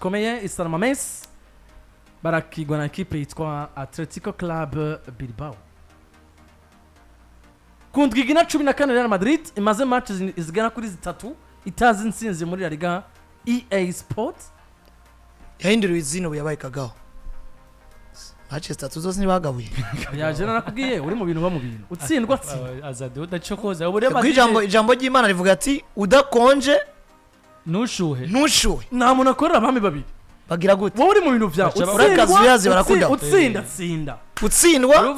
komeye Isanamames barakigwa na equipe yitwa Atletico Club Bilbao. Kundwigina 14 Real Madrid imaze match izigana kuri 3 itazi insinzi muri La Liga. EA Sports yahinduriwe izina yabaye kagaho. Manchester zose nibagabuye. Yaje nakubwiye uri mu bintu ba mu bintu. Utsindwa azade udacokoza ubure Madrid. Ijambo ry'Imana rivuga ati udakonje nushuhe. Nta muntu akorera abami babiri. Bagira gute? Wowe uri mu bintu byawe. Urakazuyazi barakunda. Utsindwa.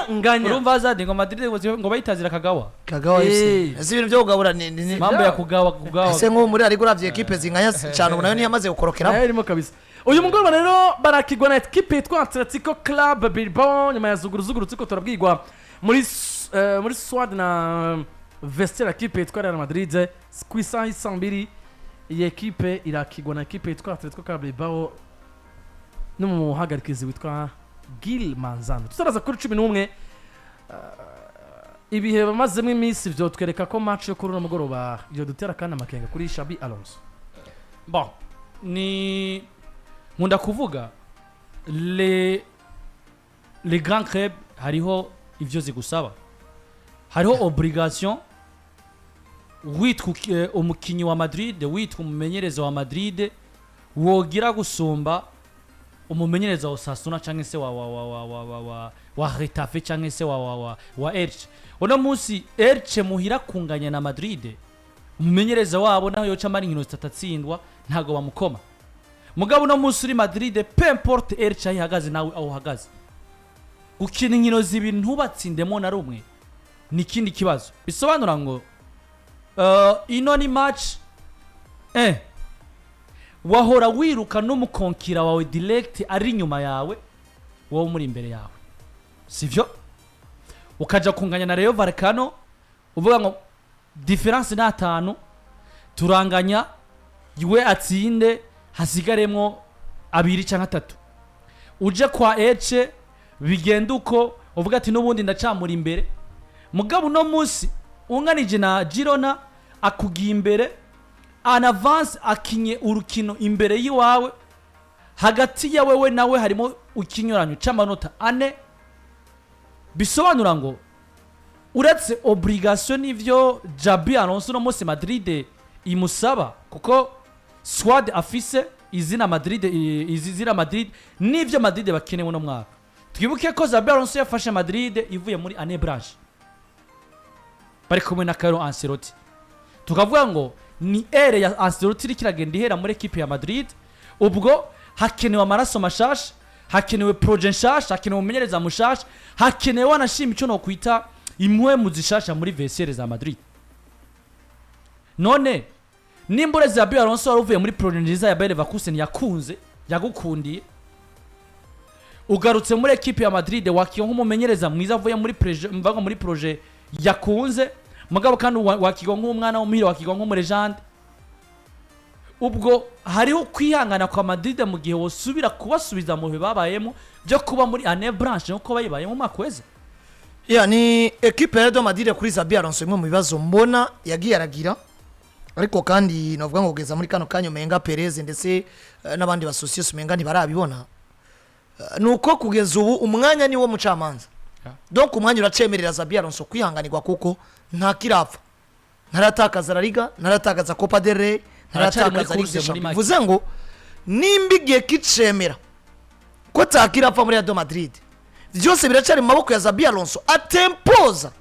Unganya. Urumva azade ngo Madrid ngo bayitazira kagawa. Kagawa FC. Ese ibintu byo kugabura ni mambo ya kugawa. Ese nko muri ari guravye equipe zinganya cyane ubu nayo niyamaze gukorokera. Yarimo kabisa. Uyu mugoroba rero barakigwa na equipe yitwa Atletico Club Bilbao nyuma ya zuguru tsiko turabwirwa muri Swad na Vestera equipe yitwa Real Madrid squisa isambiri. Iyi equipe irakigwa na equipe yitwa Atletico Club Bilbao n'umuhagarikizi witwa Gil Manzano. Tutaraza kuri 11 ibihe bamazemo iminsi byo twereka ko match yo kuri no mugoroba yo dutera kana makenga kuri Xabi Alonso. Bon, ni nkunda kuvuga les grands clubs hariho ivyo zigusaba. Hariho obligation witwa umukinyi wa Madrid, witwa umumenyereza wa Madrid wogira gusumba umumenyereza wa Sasuna canke se wa Retafe canke se wa Elche. Ono munsi Elche muhira kunganya na Madrid. Umumenyereza wabo naho yoca mari nkino zitatatsindwa ntago bamukoma. Mugabo no munsi uri Madrid peu importe Elche ihagaze nawe aho uhagaze. Gukina nkino zibiri ntubatsindemo na rumwe ni kindi kibazo. Bisobanura ngo ino ni match wahora wiruka n'umukonkira wawe direct ari nyuma yawe wowe muri imbere yawe, sivyo? Ukaja kunganya na Rayo Vallecano uvuga ngo difference na 5 turanganya iwe atsinde hasigaremwo 2 canke 3. Uje kwa Elche bigenda uko uvuga ati nubundi ndacamura imbere. Mugabo no munsi unganije na Girona akugiye imbere an avance akinye urukino imbere yiwawe hagati ya wewe nawe harimo ukinyuranyo c'amanota 4. Bisobanura ngo uretse obligation ivyo Xabi Alonso no munsi Madrid imusaba kuko squad afise izina Madrid izizira Madrid nivyo Madrid bakenewe no mwaka. Twibuke ko Xabi Alonso yafashe Madrid ivuye muri année blanche bari kumwe na Carlo Ancelotti. Tukavuga ngo ni ere ya Ancelotti iri kiragenda ihera muri equipe ya Madrid. Ubwo hakenewe amaraso mashasha, hakenewe projet nshasha, hakenewe umumenyereza mushasha, hakenewe wanashima ico no kwita imwe mu zishasha muri vestiaire za Madrid. None nimbure Xabi Alonso waruvuye muri projet nziza ya Bayer Leverkusen yakunze yagukundiye ugarutse muri equipe ya Madrid wakiye nk'umumenyereza mwiza avuye muri projet yakunze mugabo kandi wakigwa nk'umwana w'umuhira wakigwa nk'umurejande. Ubwo hariho kwihangana kwa Madrid mu gihe wosubira kubasubiza mu bihe babayemo byo kuba muri année blanche nko bayibayemo makweze. Ni equipe ya Madrid kuri Xabi Alonso imwe mu bibazo mbona yagiye aragira, ariko kandi novuga ngo kugeza muri kano kanyo Menga Perez ndetse n'abandi basosiyete Menga ntibarabibona. Nuko kugeza ubu umwanya ni wo mucamanza. Donc umwanya uracemerera Xabi Alonso kwihanganirwa kuko nta kirapfa. Naratakaza La Liga, naratakaza Copa del Rey, naratakaza Ligue. Bivuze ngo nimbigiye kicemera ko takirapfa muri Real Madrid. Byose biracari mu maboko ya Xabi Alonso atempoza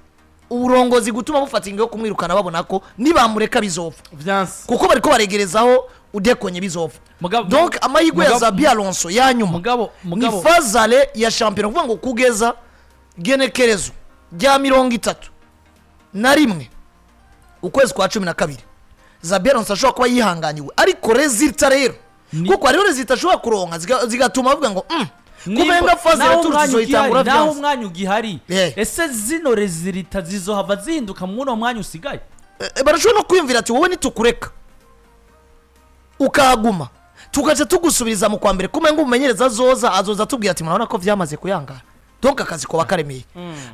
uburongozi gutuma bufatinga yo kumwirukana babona ko nibamureka bizopfa. Kuko bariko baregerezaho udekonye bizopfa. Donc amahigwe ya Xabi Alonso yanyuma ni fazale ya champion kuvuga ngo kugeza genekerezo rya 31 ukwezi kwa 12 Xabi Alonso ashobora kuba yihanganiwe, ariko resulta rero kuko hariho resulta ashobora kuronka zigatuma bavuga ngo kubenga fazale tuzoyitangura byanze naho umwanya ugihari. Ese zino resulta zizohava zihinduka mu no mwanya usigaye. Barashobora no kwiyumvira ati wowe nitukureka ukaguma tugaca tugusubiriza mu kwa mbere kumenga umumenyereza azoza tubwira ati murabona ko vyamaze kuyangara. Donc akazi ko bakaremeye.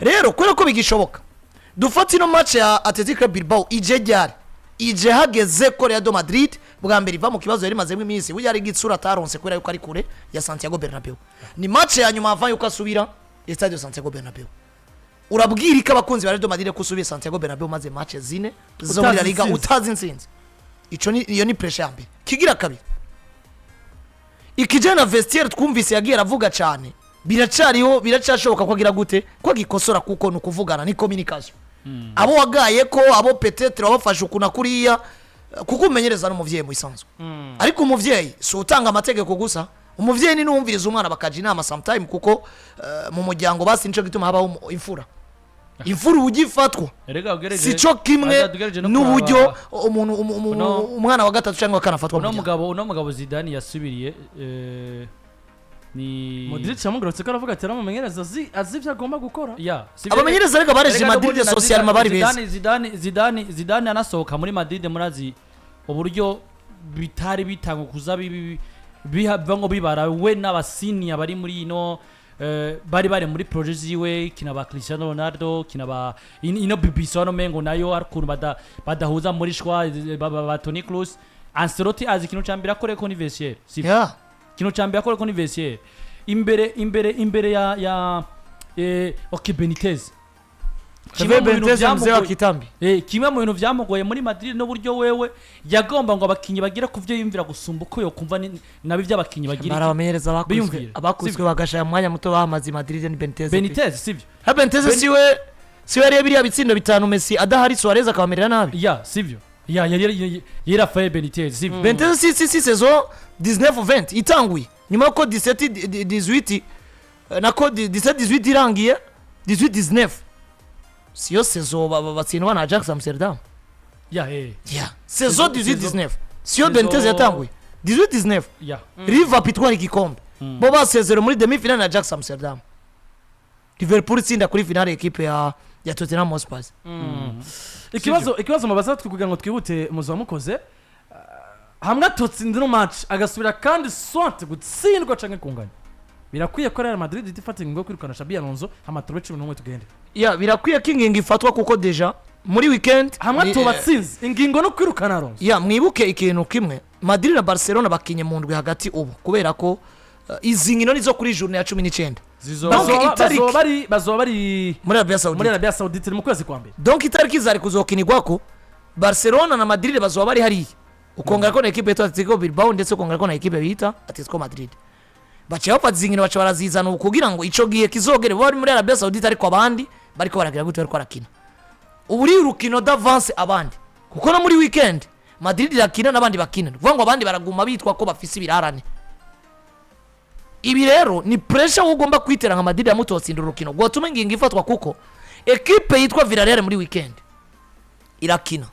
Rero kwera ko bigishoboka dufata ino match ya Atletico Bilbao ije ryari ije hageze ko Real Madrid bwa mbere iva mu kibazo yari mazemo iminsi burya ari gitsura taronse kubera yuko ari kure ya Santiago Bernabeu ni match ya nyuma avant yuko asubira Estadio Santiago Bernabeu urabwira ko abakunzi ba Real Madrid ko usubiye Santiago Bernabeu maze match zine zo muri La Liga utazi insinzi ico ni iyo ni pressure yambe kigira kabiri ikijana vestiaire twumvise yagiye aravuga cyane biracashoboka ko agira gute ko agikosora kuko nukuvugana ni communication abo wagaye ko abo peut-être abafashe ukuna kuriya kuko umenyereza n'umuvyeyi mu isanzwe ariko umuvyeyi so utanga amategeko gusa umuvyeyi ni numviriza umwana bakaje inama sometime kuko mu muryango basi nico gituma habaho imfura ugifatwa sico kimwe n'uburyo umuntu umwana wa gatatu cyangwa kanafatwa uno mugabo Zidane yasubiriye ni Madrid cyamugorotse ko aravuga ati aramumenyereza azi ibyo agomba gukora abamenyereza rega bareje Madrid social mabari beza Zidane anasohoka muri Madrid murazi uburyo bitari bitanga kuza bivango bibara we n'abasiniya bari muri ino bari muri projet ziwe kinaba Cristiano Ronaldo kinaba ino BBC wano mengo nayo arkuntu badahuza muri shwa ba Toni Kroos Ancelotti azi kintu cyambira akore ko ni vestiaire yeah kino cyambira akore ko ni vestiaire imbere ya Benitez kimwe mu bintu byamugoye muri Madrid no buryo wewe yagomba ngo abakinyi bagira kuvyo yumvira gusumba uko yo kumva nabi by'abakinyi bagira barabamenyereza abakuzwe bagashaya mwanya muto bamazi Madrid ni Benitez sivyo Benitez siwe yari biriya bitsindo bitanu Messi adahari Suarez akabamerera nabi sivyo yera Faye Benitez sivyo Benitez si saison 19-20 itanguye nyuma ko 17-18 nako 17-18 irangiye 18-19 siyo saison batsindwa na Ajax Amsterdam saison 18-19 siyo Benitez yatanguye 18-19 River pitwara igikombe bo basezero muri demi finale na Ajax Amsterdam Liverpool itsinda kuri finale equipe ya Tottenham Hotspur ikibazo mabaza kugira ngo twibute muzo mukoze hamwe atotsinda no match agasubira kandi swante gutsindwa canke kunganya birakwiye ko Real Madrid itifata ingo kwirukana Xabi Alonso amatoro 11 tugende birakwiye ko ingingo ifatwa kuko deja muri weekend hamwe tubatsinze ingingo no kwirukana Alonso mwibuke ikintu kimwe Madrid na Barcelona bakinye mu ndwi hagati ubu kubera ko izi nkino nizo kuri journée ya 19 bazoba bari muri Arabia Saoudite mu kwezi kwa mbere donc itariki zari kuzokinirwako Barcelona na Madrid bazoba bari hari ukongera ko na equipe ya Atletico Bilbao ndetse ukongera ko na equipe bita Atletico Madrid baciye bafata zingino baca barazizana ukugira ngo ico gihe kizogere bari muri Arabia Saoudite ariko abandi bariko baragira gute bariko barakina uburi urukino d'avance abandi kuko no muri weekend Madrid irakina n'abandi bakina kuvuga ngo abandi baraguma bitwa ko bafise ibirarane ibi rero ni pressure ugomba kwitera nka Madrid ya mutotsinda urukino gwatuma ingingo ifatwa kuko equipe yitwa Villarreal muri weekend irakina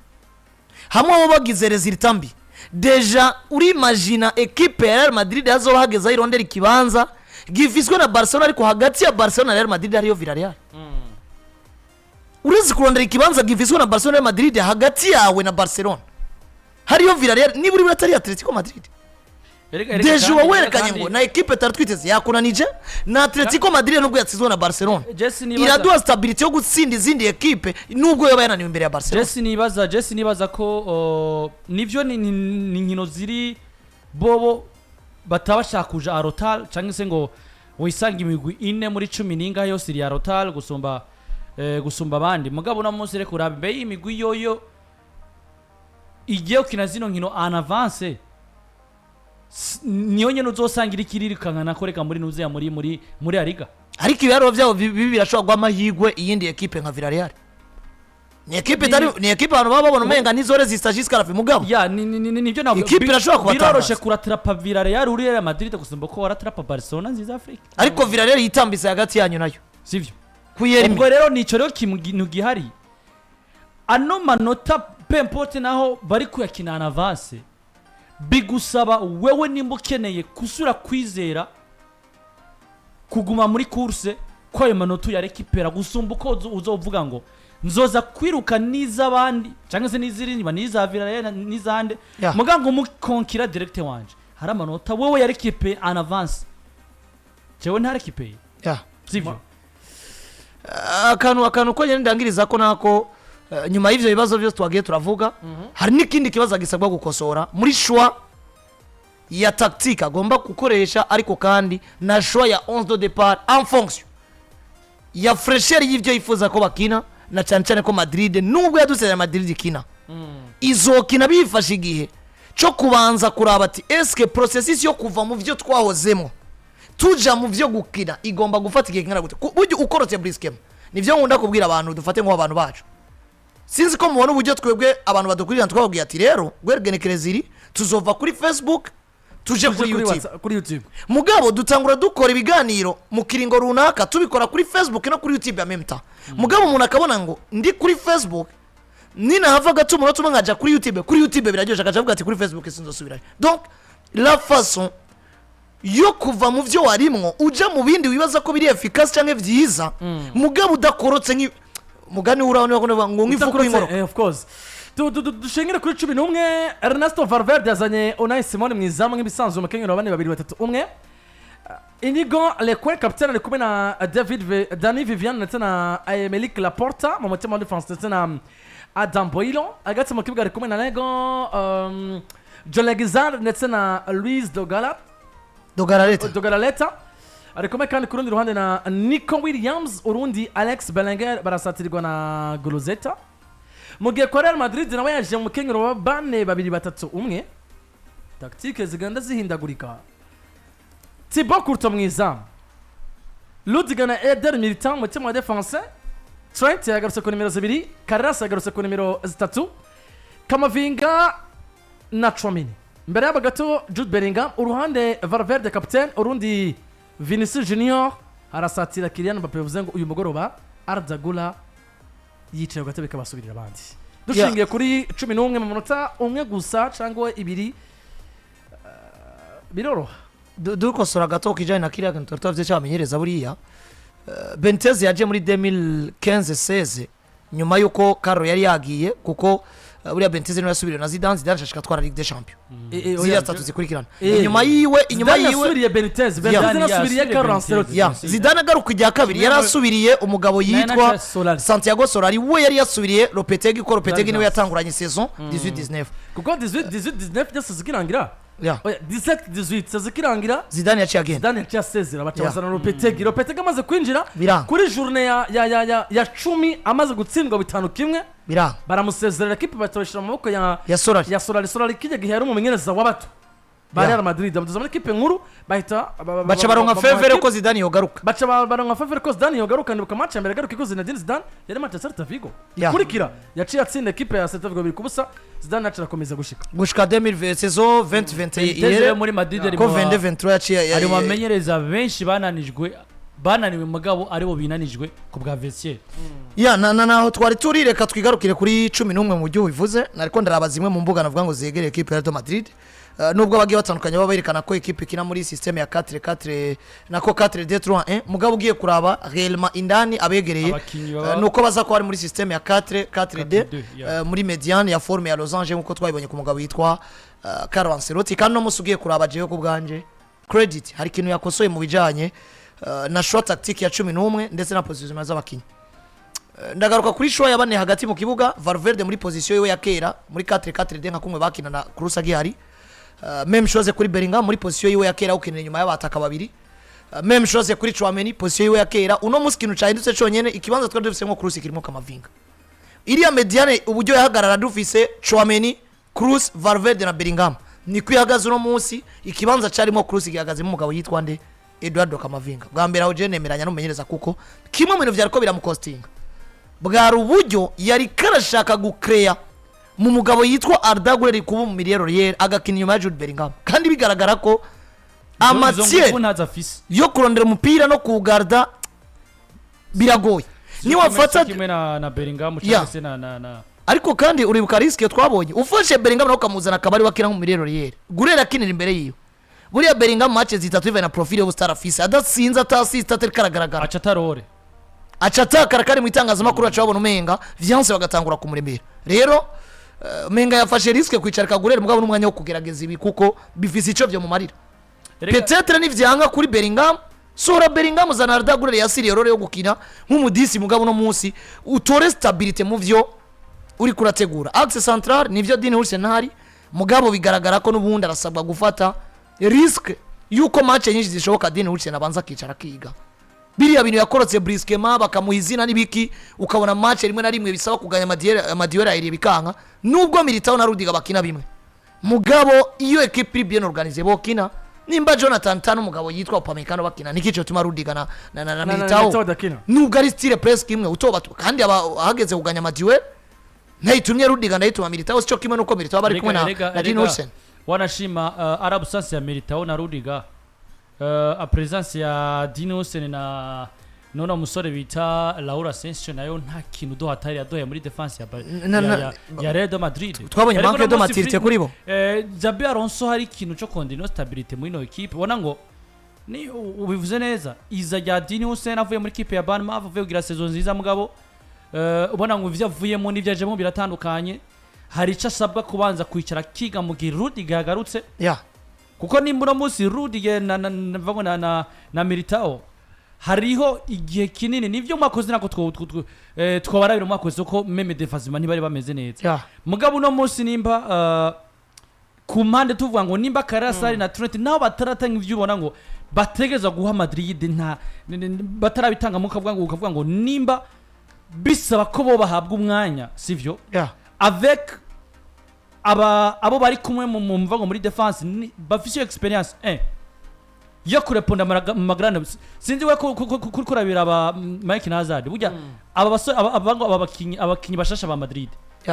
hamwe abo bagize resultat mbi deja uri imagine equipe ya Real Madrid yazo hageza irondera ikibanza gifiswe na Barcelona ariko hagati ya Barcelona na Real Madrid hariyo Villarreal urizi kurondera ikibanza gifiswe na Barcelona na Madrid hagati yawe na Barcelona hariyo Villarreal ni buri atari Atletico Madrid deja werekanye ngo na equipe taratwiteze yakunanije na Atletico Madrid nubwo yatsizwe na Barcelona iraduha stability yo gutsinda izindi equipe nubwo yoba yananiwe imbere ya Barcelona Jesse nibaza ko nivyo ni nkino ziri bobo batabashakuja Arotal cyangwa se ngo wisanga imigwi ine muri 10 ninga yose iri Arotal gusumba abandi mugabo na munsi reko urabe imigwi yoyo igiye ukina zino nkino en avance niyo nyene uzosangira ikiririkanka nakoreka muri nuze ya muri Liga ariko ibiro byabo bibi birashobora gwa mahigwe iyindi equipe nka Villarreal ni equipe abantu baba babona umenga nizore zistajisca rafi mugabo nivyo nabo equipe irashobora kubatangaza biroroshe kuratrapa Villarreal uri Real Madrid gusumba ko waratrapa Barcelona nziza Afrika ariko Villarreal yitambise hagati yanyu nayo sivyo kuyeri ubwo rero nico rero kimuginu gihari ano manota pempote naho bari kuyakina na avance bigusaba wewe nimba ukeneye kusura kwizera kuguma muri course ko ayo manota ya rekipera gusumba uko uzovuga ngo nzoza kwiruka n'izabandi cyangwa se n'izirinyuma n'izavira n'izande mugango mukonkira direct wanje hari amanota wewe ya rekipe en avance jewe nta sivyo akantu ko nyene ndangiriza ko nako nyuma y'ivyo bibazo byose twagiye turavuga hari n'ikindi kibazo gisabwa gukosora muri choix ya tactique agomba gukoresha ariko kandi na choix ya 11 de départ en fonction ya fraîcheur y'ivyo yifuza ko bakina na cyane cyane ko Madrid nubwo yadusezera Madrid ikina izokina bifashe igihe cyo kubanza kuraba ati eske processus yo kuva mu byo twahozemo tuja mu byo gukina igomba gufata igihe kingana gute buryo ukorotse briskem nivyo nkunda kubwira abantu dufate nko abantu bacu sinzi ko mubona uburyo twebwe abantu badukurira twababwiye ati rero gweregenekereziri tuzova kuri Facebook tuje kuri YouTube mugabo dutangura dukora ibiganiro mu kiringo runaka tubikora kuri Facebook no kuri YouTube ya memta mugabo umuntu akabona ngo ndi kuri Facebook nina hava gato umuntu nkaja kuri YouTube biraryoshye akavuga ati kuri Facebook sinzosubirayo donc la façon yo kuva mu byo warimwo uja mu bindi wibaza ko biri efficace canke vyiza mugabo udakorotse mugani urabona ngo nkifuko inkoro of course dushengere kuri 11 Ernesto Valverde yazanye Unai Simon mwizamu nk'ibisanzwe umukenyero bane 2-3-1 Inigo Lekwe capitaine ari kumwe na Dani Vivian ndetse na Aymeric Laporta mu mutima wa defense ndetse na Adam Boilo agatse mu kibuga ari kumwe na Lego Jolegizar ndetse na Luis Dogaraleta ari kumwe kandi ku rundi ruhande na Nico Williams urundi Alex Belenguer barasatirirwa na Golozeta mu gihe kwa Real Madrid nawe yaje mu kenyero wa bane 2-3-1 tactique ziganda zihindagurika Thibaut Courtois mwizamu Rudiger na Eder Militão mu mutima wa defense Trent yagarutse ku nimero 2 Carras yagarutse ku nimero 3 Camavinga na Tchouaméni mbere yaba gato Jude Bellingham uruhande Valverde capitaine urundi Vinicius Junior arasatira Kylian Mbappé bivuze ngo uyu mugoroba Arda Güler yicaye gatebe kabasubirira abandi dushingiye kuri 11 mu munota umwe gusa cyangwa ibiri biroroha dukosora gato kijanye na kiriya kintu tutavye cyamenyereza buriya Benitez yaje muri 2015-16 nyuma yuko Carlo yari yagiye kuko buriya Benitez no yasubiriye na Zidane ashaka twara Ligue des Champions ziriya tatu zikurikirana inyuma yiwe yasubiriye Benitez yasubiriye Carlo Ancelotti Zidane agaruka ijya kabiri yari asubiriye umugabo yitwa Santiago Solari we yari yasubiriye Lopetegui niwe yatanguranye saison 18-19 kuko 18-19 byose zikirangira 17-18 zikirangira Zidane yaciye agenda Zidane yacyasezera bacabazana Lopetegui amaze kwinjira kuri journée ya 10 amaze gutsindwa 5-1 baramusezerera equipe batoshira mu maboko ya Solari kijya gihe yari umumenyereza w'abato ba Real Madrid bamutuza muri equipe nkuru bahita baca baronka faveur ko Zidane yogaruka baca baronka faveur ko Zidane yogaruka ndibuka match ya mbere garuka ko Zinedine Zidane yari Manchester Vigo kurikira yaciye atsinda equipe ya Celta Vigo 2-0 Zidane yaciye akomeza gushika 2020 saison 2021 muri Madrid ko 2023 yaciye ari bamenyereza benshi bananiwe mugabo aribo binanijwe ku bwa vestiaire naho twari turireka twigarukire kuri 11 mu buryo bivuze nariko ndarabaza imwe mu mbuga navuga ngo zegere equipe ya Real Madrid nubwo bagiye batandukanye baberekana ko equipe ikina muri system ya 4-4 nako 4-2-3-1 mugabo ugiye kuraba réellement indani abegereye nuko baza ko ari muri system ya 4-4-2 muri mediane ya forme ya Los Angeles nkuko twabibonye ku mugabo yitwa Carlo Ancelotti kandi no musugiye kuraba jeyo ku bwanje credit hari kintu yakosoye mu bijanye na short tactique ya 11 ndetse na position z'abakinyi ndagaruka kuri show yabane hagati mu kibuga Valverde muri position yiwe ya kera muri 4-4-2 nka kumwe bakina na Cruz agihari même chose kuri Bellingham muri position yiwe ya kera ukinira nyuma y'abataka babiri même chose kuri Tchouaméni position yiwe ya kera uno muskinu cyahindutse cyonyene ikibanza twari dufise nko Cruz kirimo Camavinga iriya mediane uburyo yahagarara dufise Tchouaméni Cruz Valverde na Bellingham ni kwihagaza uno munsi ikibanza cyarimo Cruz gihagaze mu mugabo yitwa nde Eduardo Camavinga bwa mbere aho je nemeranya n'umumenyereza kuko kimwe mu bintu byariko biramukostinga bwari uburyo yari karashaka gucrea mu mugabo yitwa Arda Güler kuba mu miliero yera agakina nyuma ya Jude Bellingham kandi bigaragara ko amatie yo kurondera umupira no kugarda biragoye ni wafata kimwe na Bellingham cyangwa na ariko kandi uribuka risk twabonye ufashe Bellingham no kamuzana akabari wakina mu miliero yera Güler akinira imbere yiyo buriya Bellingham match zitatu ive na profile yo star afise adasinze atasista atarikaragara acatakara kari mu itangazamakuru acabona umenga viance bagatangura kumuremera rero menga yafashe risk kwicarika Güler mugabo n'umwanya wo kugerageza ibi kuko bifise ico byo mu marira peut-être ni vyanga kuri Bellingham sora Bellingham zana Arda Güler yasiriye rero yo gukina nk'umudisi mugabo no munsi utore stabilité mu vyo uri kurategura axe central nivyo Dini Hussein ntari mugabo bigaragara ko n'ubundi arasabwa gufata risk yuko match nyinshi zishoboka Dini Hussein abanza kicara kiga biriya bintu yakorotse briskema bakamuhizina nibiki ukabona match rimwe na rimwe bisaba kuganya amadiwera iri bikanka nubwo Militao na Rudiga bakina bimwe mugabo iyo equipe iri bien organisée bokina nimba Jonathan Tano mugabo yitwa Upamecano bakina nikico tuma Rudiga na Militao nubwo ari style press kimwe utoba kandi ahageze kuganya amadiwera naitumye Rudiga ndayituma Militao sico kimwe nuko Militao bari kumwe na Dini Hussein wanashima absence ya Militao na Rudiga a presence ya Dini Hussein na nona musore bita Laura Asensio nayo nta kintu do hatari yadoye muri defense ya Real Madrid twabonye manque de maturité kuri bo Xabi Alonso hari ikintu cyo kondino stabilité muri no equipe ubona ngo ni ubivuze neza iza ya Dini Hussein avuye muri equipe ya Bournemouth avuye kugira saison nziza mugabo ubona ngo ivyo avuyemo n'ivyajemo biratandukanye hari icyo asabwa kubanza kwicara kiga mu gihe Rudiga yagarutse kuko nimba munsi Rudiga na Militao hariho igihe kinini nivyo mwakoze nako twabarabira mwakoze ko meme defazima ntibari bameze neza mugabo no munsi nimba ku mpande tuvuga ngo nimba Karasari na Trent naho bataratanga ivyo ubona ngo bategeza guha Madrid nta batarabitanga mu kavuga ngo nimba bisaba ko bo bahabwa umwanya sivyo avec abo bari kumwe mu mvango muri defense bafise experience yo kureponda magrande sinzi we kurabira aba Mike Nazard burya abakinyi bashasha ba Madrid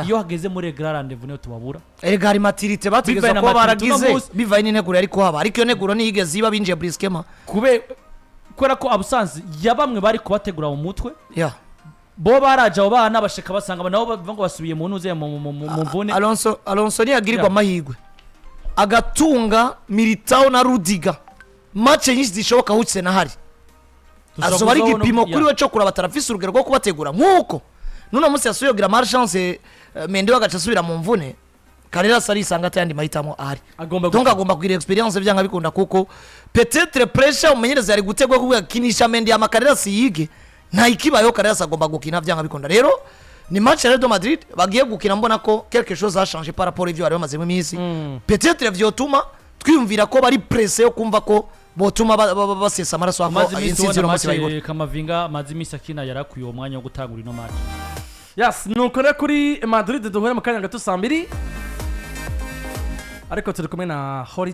iyo hageze muri grand rendez-vous niyo tubabura erega hari maturité bategeza ko baragize bivaye n'integuro ariko haba ariko iyo neguro niyigeze iba binje briskema kubera ko absence ya bamwe bari kubategura mu mutwe bo baraje abo bana bashaka basanga nabo bavuga basubiye mu ntuze mu mvune Alonso ni yagirirwa amahigwe agatunga Militao na Rudiga match nyinshi zishoboka hutse na hari azoba ari gipimo kuri we cyo kuraba tarafise urugero rwo kubategura nkuko none munsi yasuye kugira marchance Mende wagaca subira mu mvune Karera sari sanga atandi mahitamo ahari donc agomba kugira experience byanga bikunda kuko peut-être pressure umenyereza yari gutegwa kuvuga kinisha Mende ya Makarera siyige nta ikibayo Karera agomba gukina byanga bikunda rero ni match ya Real Madrid bagiye gukina mbona ko quelque chose a changé par rapport ivyo bari bamaze mu minsi peut-être vyotuma twiyumvira ko bari pressé yo kumva ko botuma basesa amaraso ako insinzi no musi bayibona Camavinga mazimisi akina yarakuye uwo mwanya wo gutangura ino match nuko rero kuri Madrid duhura mu kanya gato 2 ariko turi kumwe na Holy